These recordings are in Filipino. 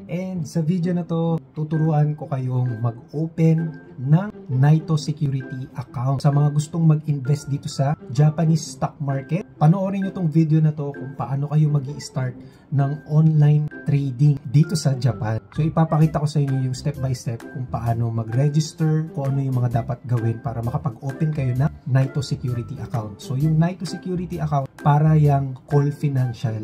And sa video na to, tuturuan ko kayong mag-open ng Naito Security account. Sa mga gustong mag-invest dito sa Japanese stock market, panoorin nyo tong video na to kung paano kayo mag-i-start ng online trading dito sa Japan. So ipapakita ko sa inyo yung step by step kung paano mag-register, kung ano yung mga dapat gawin para makapag-open kayo ng Naito Security account. So yung Naito Security account para yung Call Financial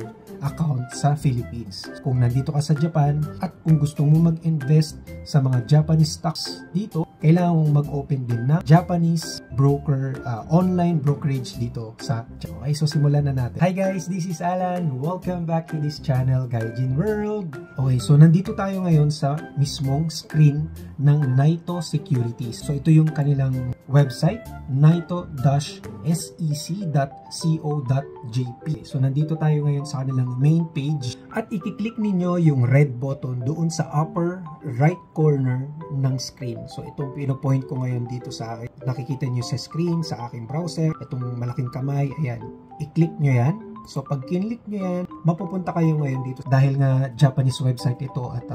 account sa Philippines. Kung nandito ka sa Japan at kung gusto mo mag-invest sa mga Japanese stocks dito, kailangan mong mag-open din na Japanese broker, online brokerage dito sa Japan. Okay, so simulan na natin. Hi guys, this is Alan. Welcome back to this channel, Gaijin World. Okay, so nandito tayo ngayon sa mismong screen ng Naito Securities. So ito yung kanilang website, naito-sec.co.jp. So nandito tayo ngayon sa kanilang main page at i-click ninyo yung red button doon sa upper right corner ng screen. So itong pinopoint ko ngayon dito sa akin. Nakikita nyo sa screen, sa aking browser, itong malaking kamay, ayan. I-click nyo yan. So pag kinlik nyo yan, mapupunta kayo ngayon dito. Dahil nga Japanese website ito at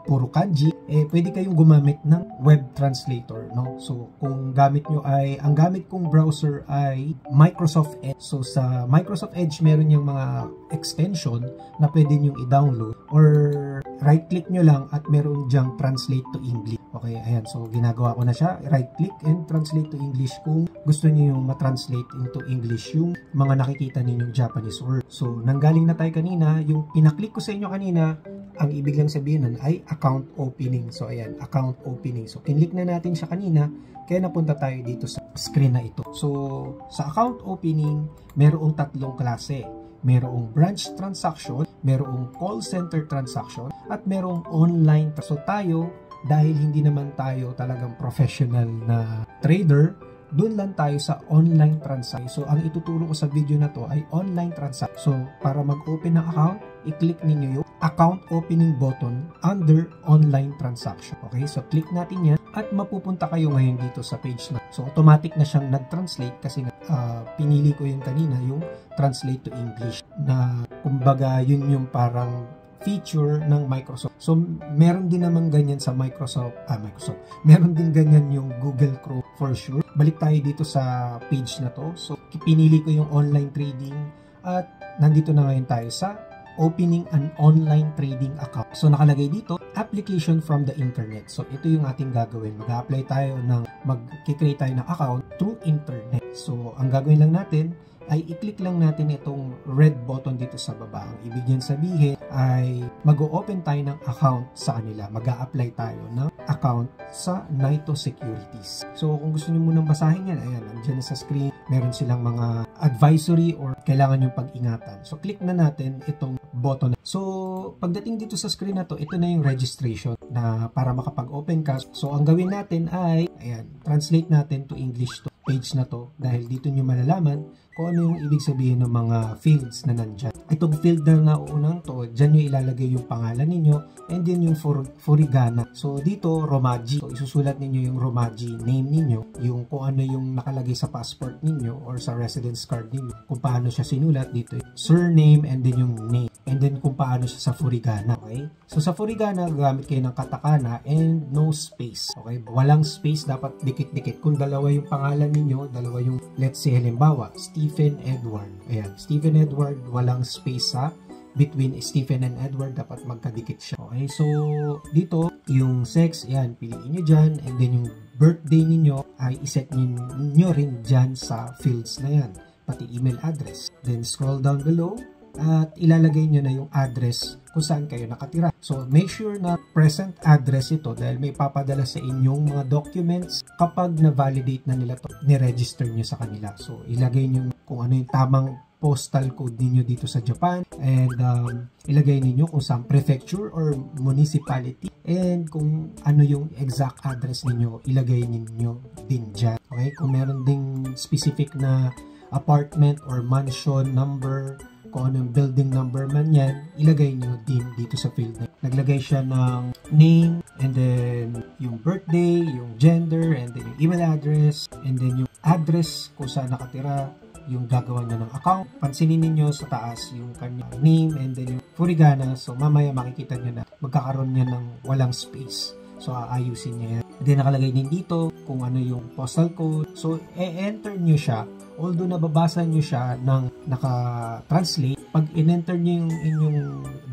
puro kanji, pwede kayong gumamit ng web translator, no? So kung gamit nyo ay, ang gamit kong browser ay Microsoft Edge. So sa Microsoft Edge, meron yung mga extension na pwede nyo i-download or right click nyo lang at meron dyang translate to English. Okay, ayan. So ginagawa ko na siya. Right click and translate to English kung gusto niyo yung ma-translate into English yung mga nakikita ninyong Japanese word. So nanggaling na tayo kanina, yung pinaklik ko sa inyo kanina, ang ibig lang sabihin nun ay account opening. So ayan, account opening. So kinlik na natin siya kanina, kaya napunta tayo dito sa screen na ito. So sa account opening, merong tatlong klase. Merong branch transaction, merong call center transaction, at merong online. So tayo, dahil hindi naman tayo talagang professional na trader, doon lang tayo sa online transaction. So ang ituturo ko sa video na to ay online transaction. So para mag-open ng account, i-click ninyo yung account opening button under online transaction. Okay, so click natin yan at mapupunta kayo ngayon dito sa page na. So automatic na siyang nag-translate kasi pinili ko yung kanina, yung translate to English, na kumbaga yun yung parang feature ng Microsoft. So meron din naman ganyan sa Microsoft. Meron din ganyan yung Google Chrome for sure. Balik tayo dito sa page na to. So pinili ko yung online trading at nandito na ngayon tayo sa opening an online trading account. So nakalagay dito, application from the internet. So ito yung ating gagawin. Mag-apply tayo ng, mag-create tayo ng account through internet. So ang gagawin lang natin ay i-click lang natin itong red button dito sa baba. Ang ibig niyan sabihin ay mag-o-open tayo ng account sa kanila. Mag-a-apply tayo ng account sa Naito Securities. So kung gusto niyo munang basahin yan, ayan, nandiyan sa screen. Meron silang mga advisory or kailangan yung pag-ingatan. So click na natin itong button. So pagdating dito sa screen na to, ito na yung registration na para makapag-open ka. So ang gawin natin ay, ayan, translate natin to English to page na to dahil dito nyo malalaman kung ano yung ibig sabihin ng mga fields na nandyan. Itong field na naunang to, dyan nyo ilalagay yung pangalan ninyo and then yung furigana. So dito, Romaji. So isusulat ninyo yung Romaji name ninyo, yung kung ano yung nakalagay sa passport ninyo or sa residence card ninyo, kung paano siya sinulat dito. Surname and then yung name. And then kung paano siya sa furigana. Okay? So sa furigana, gamit kayo ng katakana and no space. Okay? Walang space, dapat dikit-dikit. Kung dalawa yung pangalan ninyo, dalawa yung, let's say halimbawa, Stephen Edward. Ayan, Stephen Edward, walang space sa between Stephen and Edward, dapat magkadikit siya. Okay, so dito, yung sex, ayan, piliin nyo dyan, and then yung birthday ninyo ay iset nyo rin dyan sa fields na yan, pati email address. Then scroll down below, at ilalagay nyo na yung address kung saan kayo nakatira. So make sure na present address ito dahil may papadala sa inyong mga documents kapag na-validate na nila to, ni-register nyo sa kanila. So ilagay nyo kung ano yung tamang postal code ninyo dito sa Japan and ilagay ninyo kung saan prefecture or municipality and kung ano yung exact address ninyo, ilagay ninyo din dyan. Okay? Kung meron ding specific na apartment or mansion number, kung ano yung building number man yan, ilagay nyo din dito sa field na. Naglagay siya ng name, and then yung birthday, yung gender, and then yung email address, and then yung address kung saan nakatira, yung gagawa niya ng account. Pansinin niyo sa taas yung kanyang name and then yung furigana. So mamaya makikita niyo na magkakaroon niya ng walang space. So aayusin niya yan. Then nakalagay din dito kung ano yung postal code. So e-enter niyo siya. Although nababasa niyo siya ng naka-translate, pag in-enter niyo yung inyong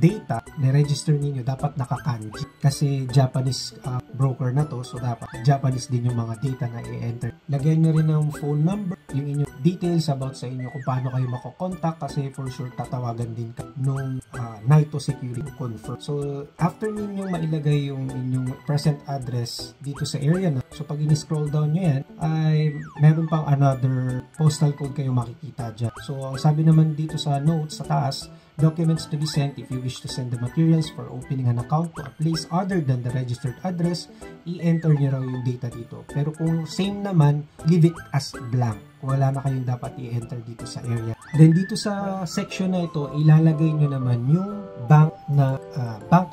data, ni-register niyo dapat naka-kanji. Kasi Japanese broker na to, so dapat Japanese din yung mga data na i-enter. Lagyan niyo rin ng phone number, yung inyong details about sa inyo kung paano kayo mako-contact kasi for sure tatawagan din ka nung Naito Security confirm. So after niyo mailagay yung inyong present address dito sa area na, so pag in-scroll down nyo yan, ay meron pang another postal code kayo makikita dyan. So ang sabi naman dito sa notes sa taas, documents to be sent if you wish to send the materials for opening an account to a place other than the registered address, i-enter nyo raw yung data dito. Pero kung same naman, leave it as blank. Wala na kayong dapat i-enter dito sa area. Then dito sa section na ito, ilalagay nyo naman yung bank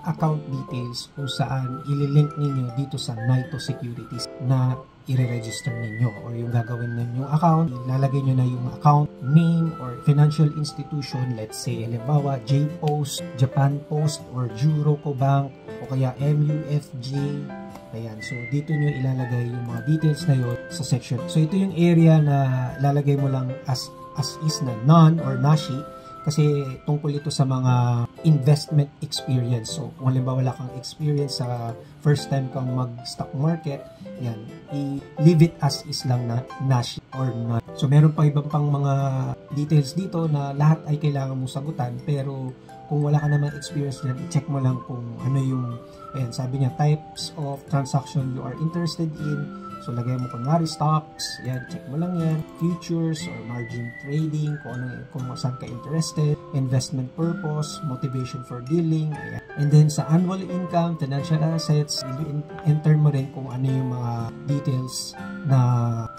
account details kung saan ililink ninyo dito sa Naito Securities na i-register ninyo or yung gagawin ninyong account. Ilalagay nyo na yung account name or financial institution, let's say halimbawa J-Post, Japan Post or Juroco Bank o kaya MUFG. Ayan, so dito nyo ilalagay yung mga details na yun sa section. So ito yung area na lalagay mo lang as is na non or nashi kasi tungkol ito sa mga investment experience. So kung halimbawa wala kang experience sa first time kang mag-stock market, yan, i-leave it as is lang na nashi or not. So meron pa ibang pang mga details dito na lahat ay kailangan mong sagutan, pero kung wala ka naman experience dyan, i-check mo lang kung ano yung, ayan, sabi niya, types of transaction you are interested in. So lagay mo kunwari stocks, yan, check mo lang yan, futures or margin trading, kung saan ka interested, investment purpose, motivation for dealing, ayan. And then sa annual income, financial assets, enter mo rin kung ano yung mga details na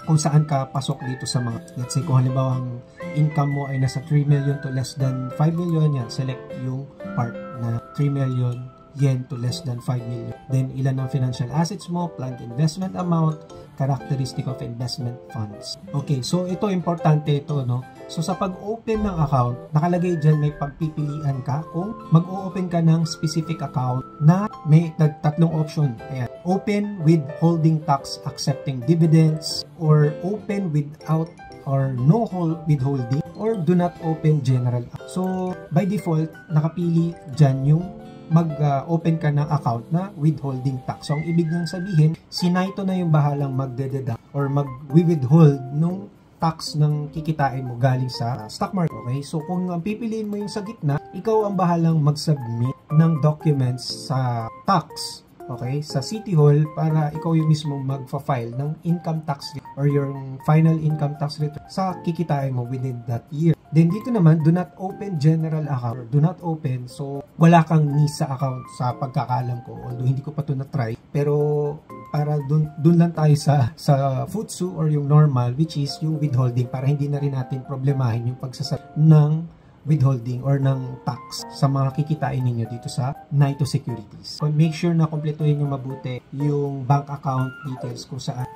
kung saan ka pasok dito sa mga, let's say kung halimbawa ang income mo ay nasa 3 million to less than 5 million, yan, select yung part na 3 million yen to less than 5 million. Then, ilan ang financial assets mo, planned investment amount, characteristic of investment funds. Okay, so ito, importante ito, no? So, sa pag-open ng account, nakalagay dyan, may pagpipilian ka kung mag-o-open ka ng specific account na may tatlong option. Ayan, open with holding tax accepting dividends, or open without or no withholding, or do not open general. So, by default, nakapili dyan yung mag-open ka ng account na withholding tax. So, ang ibig niyang sabihin, si Naito na yung bahalang magdededuct or mag-withhold nung tax ng kikitain mo galing sa stock market. Okay? So, kung ang pipiliin mo yung sa gitna, ikaw ang bahalang mag-submit ng documents sa tax, okay, sa City Hall para ikaw yung mismo magfa-file ng income tax or yung final income tax return sa kikitain mo within that year. Then dito naman, do not open general account or do not open. So, wala kang NISA account sa pagkakaalam ko. Although hindi ko pa ito na-try. Pero para dun lang tayo sa Futsu or yung normal, which is yung withholding, para hindi na rin natin problemahin yung pagsasat ng withholding or ng tax sa mga kikitain ninyo dito sa Naito Securities. So make sure na kumpletuhin nyo mabuti yung bank account details kung saan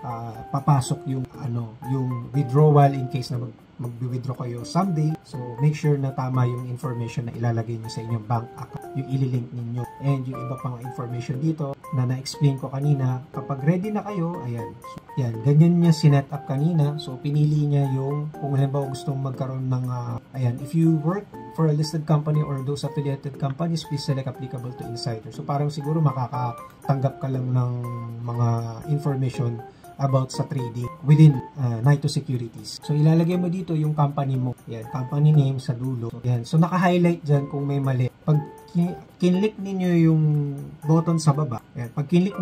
papasok yung withdrawal in case na mag-withdraw kayo someday. So, make sure na tama yung information na ilalagay nyo sa inyong bank account, yung ililink ninyo. And yung iba pang information dito na na-explain ko kanina, kapag ready na kayo, ayan. So, yan, ganyan niya sinet up kanina. So, pinili niya yung, kung halimbawa gustong magkaroon ng, ayan, if you work for a listed company or those affiliated companies, please select applicable to insider. So, parang siguro makakatanggap ka lang ng mga information about sa trading within Naito Securities. So, ilalagay mo dito yung company mo. Yan, company name sa dulo. Yan. So, naka-highlight dyan kung may mali. Pag kinlik ninyo yung button sa baba, yan, pag kinlik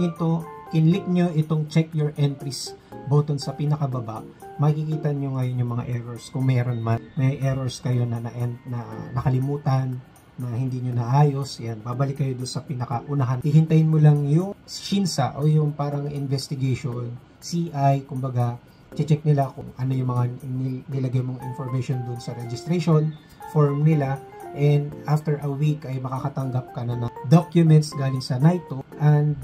nyo itong check your entries button sa pinakababa, makikita nyo ngayon yung mga errors. Kung meron man, may errors kayo na nakalimutan, na hindi nyo naayos, yan, babalik kayo doon sa pinakaunahan. Hihintayin mo lang yung Shinsa o yung parang investigation, CI, kumbaga, check nila kung ano yung mga nilagay mong information doon sa registration form nila, and after a week ay makakatanggap ka na ng documents galing sa Naito, and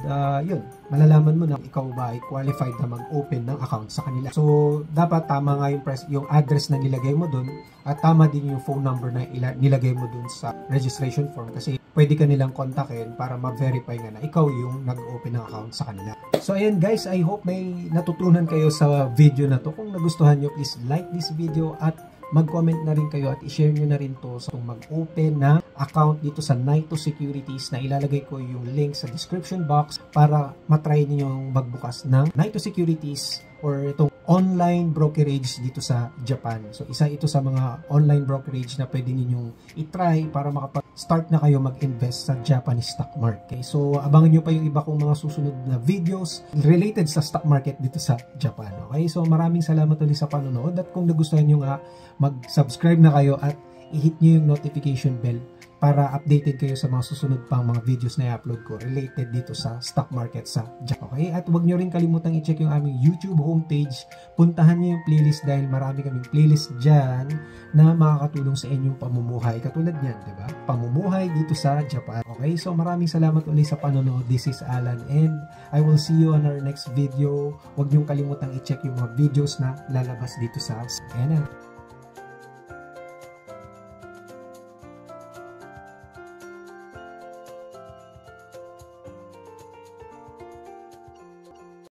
yun, malalaman mo na ikaw ba ay qualified na mag-open ng account sa kanila. So dapat tama nga yung address na nilagay mo dun, at tama din yung phone number na nilagay mo dun sa registration form, kasi pwede ka nilang kontakin para ma-verify nga na ikaw yung nag-open ng account sa kanila. So ayan guys, I hope may natutunan kayo sa video na to. Kung nagustuhan nyo, please like this video at mag-comment na rin kayo at i-share nyo na rin to sa mag-open na account dito sa Naito Securities, na ilalagay ko yung link sa description box para matry ninyong magbukas ng Naito Securities or itong online brokerage dito sa Japan. So isa ito sa mga online brokerage na pwede ninyong i-try para makapag-start na kayo mag-invest sa Japanese stock market. Okay? So abangan nyo pa yung iba kong mga susunod na videos related sa stock market dito sa Japan. Okay? So maraming salamat ulit sa panonood, at kung nagustuhan nyo nga, mag-subscribe na kayo at i-hit nyo yung notification bell para updated kayo sa mga susunod pang mga videos na i-upload ko related dito sa stock market sa Japan. Okay? At huwag nyo rin kalimutang i-check yung aming YouTube homepage. Puntahan nyo yung playlist dahil marami kaming playlist dyan na makakatulong sa inyong pamumuhay. Katulad niyan, di ba? Pamumuhay dito sa Japan. Okay? So maraming salamat ulit sa panonood. This is Alan and I will see you on our next video. Huwag nyo kalimutang i-check yung mga videos na lalabas dito sa Ayan na.